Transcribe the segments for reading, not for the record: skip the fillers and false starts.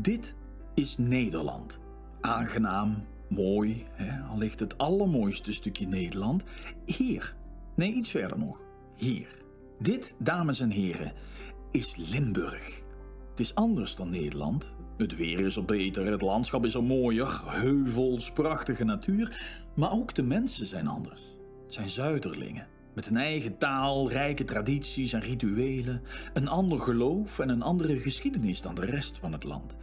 Dit is Nederland. Aangenaam, mooi, al ligt het allermooiste stukje Nederland hier. Nee, iets verder nog. Hier. Dit, dames en heren, is Limburg. Het is anders dan Nederland. Het weer is er beter, het landschap is er mooier, heuvels, prachtige natuur. Maar ook de mensen zijn anders. Het zijn Zuiderlingen. Met een eigen taal, rijke tradities en rituelen. Een ander geloof en een andere geschiedenis dan de rest van het land.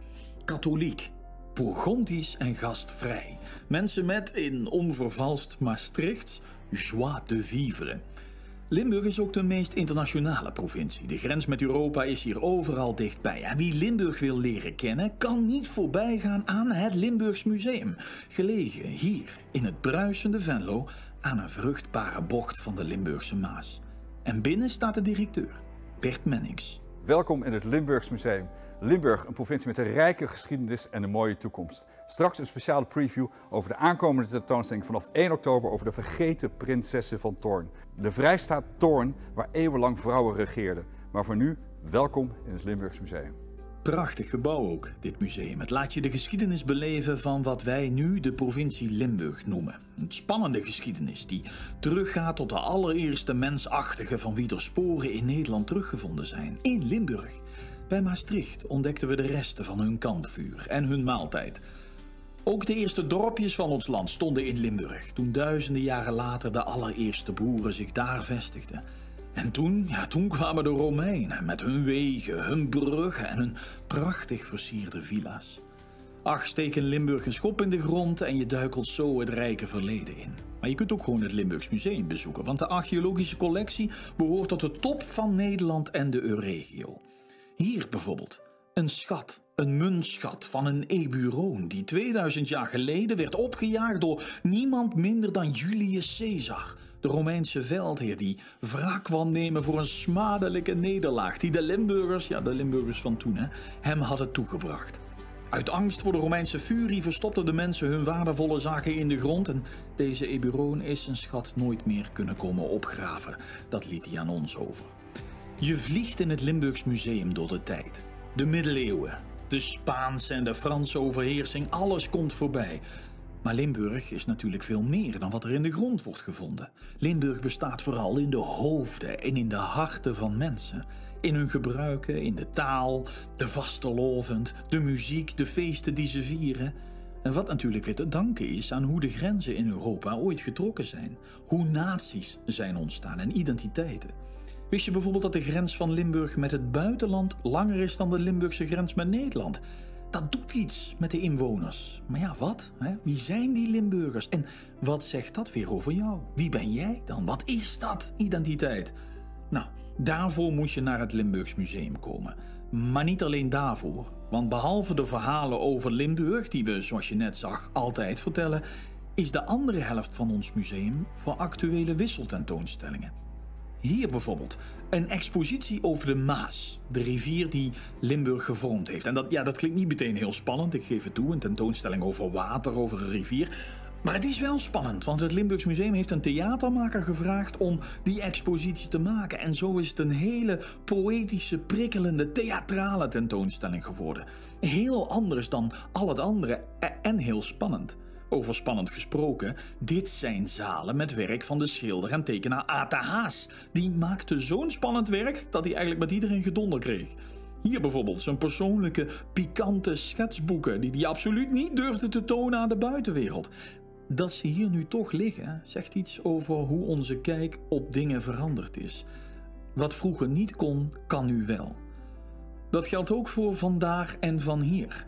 Katholiek, Bourgondisch en gastvrij. Mensen met, in onvervalst Maastrichts, joie de vivre. Limburg is ook de meest internationale provincie. De grens met Europa is hier overal dichtbij. En wie Limburg wil leren kennen, kan niet voorbij gaan aan het Limburgs Museum. Gelegen hier, in het bruisende Venlo, aan een vruchtbare bocht van de Limburgse Maas. En binnen staat de directeur, Bert Mennings. Welkom in het Limburgs Museum. Limburg, een provincie met een rijke geschiedenis en een mooie toekomst. Straks een speciale preview over de aankomende tentoonstelling vanaf 1 oktober over de vergeten prinsessen van Thorn. De vrijstaat Thorn, waar eeuwenlang vrouwen regeerden. Maar voor nu, welkom in het Limburgs Museum. Prachtig gebouw ook, dit museum. Het laat je de geschiedenis beleven van wat wij nu de provincie Limburg noemen. Een spannende geschiedenis die teruggaat tot de allereerste mensachtigen van wie er sporen in Nederland teruggevonden zijn. In Limburg. Bij Maastricht ontdekten we de resten van hun kampvuur en hun maaltijd. Ook de eerste dorpjes van ons land stonden in Limburg, toen duizenden jaren later de allereerste boeren zich daar vestigden. En toen kwamen de Romeinen met hun wegen, hun bruggen en hun prachtig versierde villa's. Ach, steek in Limburg een schop in de grond en je duikelt zo het rijke verleden in. Maar je kunt ook gewoon het Limburgs Museum bezoeken, want de archeologische collectie behoort tot de top van Nederland en de Euregio. Hier bijvoorbeeld een schat, een muntschat van een Eburoon die 2000 jaar geleden werd opgejaagd door niemand minder dan Julius Caesar, de Romeinse veldheer die wraak kwam nemen voor een smadelijke nederlaag die de Limburgers van toen, hem hadden toegebracht. Uit angst voor de Romeinse furie verstopten de mensen hun waardevolle zaken in de grond en deze Eburoon is zijn schat nooit meer kunnen komen opgraven. Dat liet hij aan ons over. Je vliegt in het Limburgs Museum door de tijd. De middeleeuwen, de Spaanse en de Franse overheersing, alles komt voorbij. Maar Limburg is natuurlijk veel meer dan wat er in de grond wordt gevonden. Limburg bestaat vooral in de hoofden en in de harten van mensen. In hun gebruiken, in de taal, de vastelovend, de muziek, de feesten die ze vieren. En wat natuurlijk weer te danken is aan hoe de grenzen in Europa ooit getrokken zijn. Hoe naties zijn ontstaan en identiteiten. Wist je bijvoorbeeld dat de grens van Limburg met het buitenland langer is dan de Limburgse grens met Nederland? Dat doet iets met de inwoners. Maar ja, wat? Wie zijn die Limburgers? En wat zegt dat weer over jou? Wie ben jij dan? Wat is dat, identiteit? Nou, daarvoor moet je naar het Limburgs Museum komen. Maar niet alleen daarvoor. Want behalve de verhalen over Limburg, die we, zoals je net zag, altijd vertellen, is de andere helft van ons museum voor actuele wisseltentoonstellingen. Hier bijvoorbeeld een expositie over de Maas, de rivier die Limburg gevormd heeft. En dat klinkt niet meteen heel spannend, ik geef het toe, een tentoonstelling over water, over een rivier. Maar het is wel spannend, want het Limburgs Museum heeft een theatermaker gevraagd om die expositie te maken. En zo is het een hele poëtische, prikkelende, theatrale tentoonstelling geworden. Heel anders dan al het andere en heel spannend. Over spannend gesproken, dit zijn zalen met werk van de schilder en tekenaar A.T. Haas. Die maakte zo'n spannend werk dat hij eigenlijk met iedereen gedonder kreeg. Hier bijvoorbeeld zijn persoonlijke, pikante schetsboeken die hij absoluut niet durfde te tonen aan de buitenwereld. Dat ze hier nu toch liggen, zegt iets over hoe onze kijk op dingen veranderd is. Wat vroeger niet kon, kan nu wel. Dat geldt ook voor vandaar en van hier.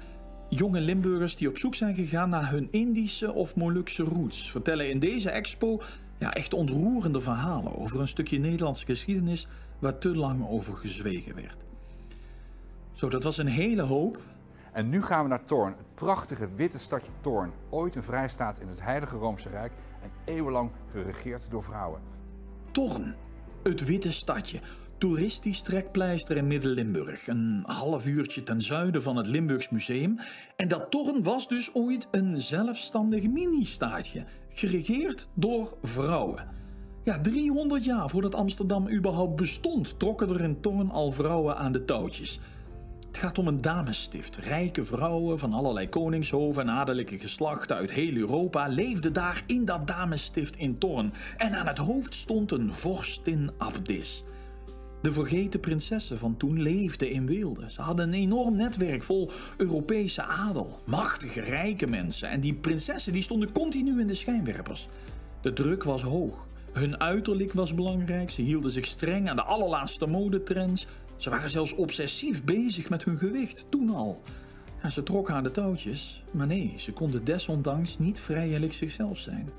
Jonge Limburgers die op zoek zijn gegaan naar hun Indische of Molukse roots vertellen in deze expo echt ontroerende verhalen over een stukje Nederlandse geschiedenis waar te lang over gezwegen werd. Zo, dat was een hele hoop. En nu gaan we naar Thorn, het prachtige witte stadje Thorn. Ooit een vrijstaat in het Heilige Roomse Rijk en eeuwenlang geregeerd door vrouwen. Thorn, het witte stadje. Toeristisch trekpleister in Midden-Limburg, een half uurtje ten zuiden van het Limburgs Museum. En dat Thorn was dus ooit een zelfstandig mini-staatje, geregeerd door vrouwen. Ja, 300 jaar voordat Amsterdam überhaupt bestond, trokken er in Thorn al vrouwen aan de touwtjes. Het gaat om een damesstift. Rijke vrouwen van allerlei koningshoven en adellijke geslachten uit heel Europa leefden daar in dat damesstift in Thorn. En aan het hoofd stond een vorstin Abdis. De vergeten prinsessen van toen leefden in weelde. Ze hadden een enorm netwerk vol Europese adel, machtige, rijke mensen. En die prinsessen die stonden continu in de schijnwerpers. De druk was hoog. Hun uiterlijk was belangrijk. Ze hielden zich streng aan de allerlaatste modetrends. Ze waren zelfs obsessief bezig met hun gewicht, toen al. Ja, ze trokken aan de touwtjes, maar nee, ze konden desondanks niet vrijelijk zichzelf zijn.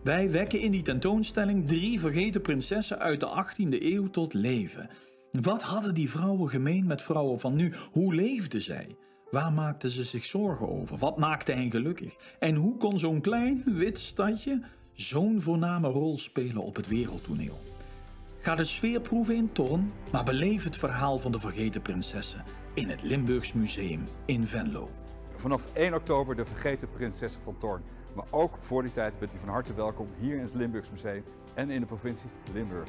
Wij wekken in die tentoonstelling 3 vergeten prinsessen uit de 18e eeuw tot leven. Wat hadden die vrouwen gemeen met vrouwen van nu? Hoe leefden zij? Waar maakten ze zich zorgen over? Wat maakte hen gelukkig? En hoe kon zo'n klein, wit stadje zo'n voorname rol spelen op het wereldtoneel? Ga de sfeer proeven in Thorn, maar beleef het verhaal van de vergeten prinsessen in het Limburgs Museum in Venlo. Vanaf 1 oktober de vergeten prinsessen van Thorn. Maar ook voor die tijd bent u van harte welkom hier in het Limburgs Museum en in de provincie Limburg.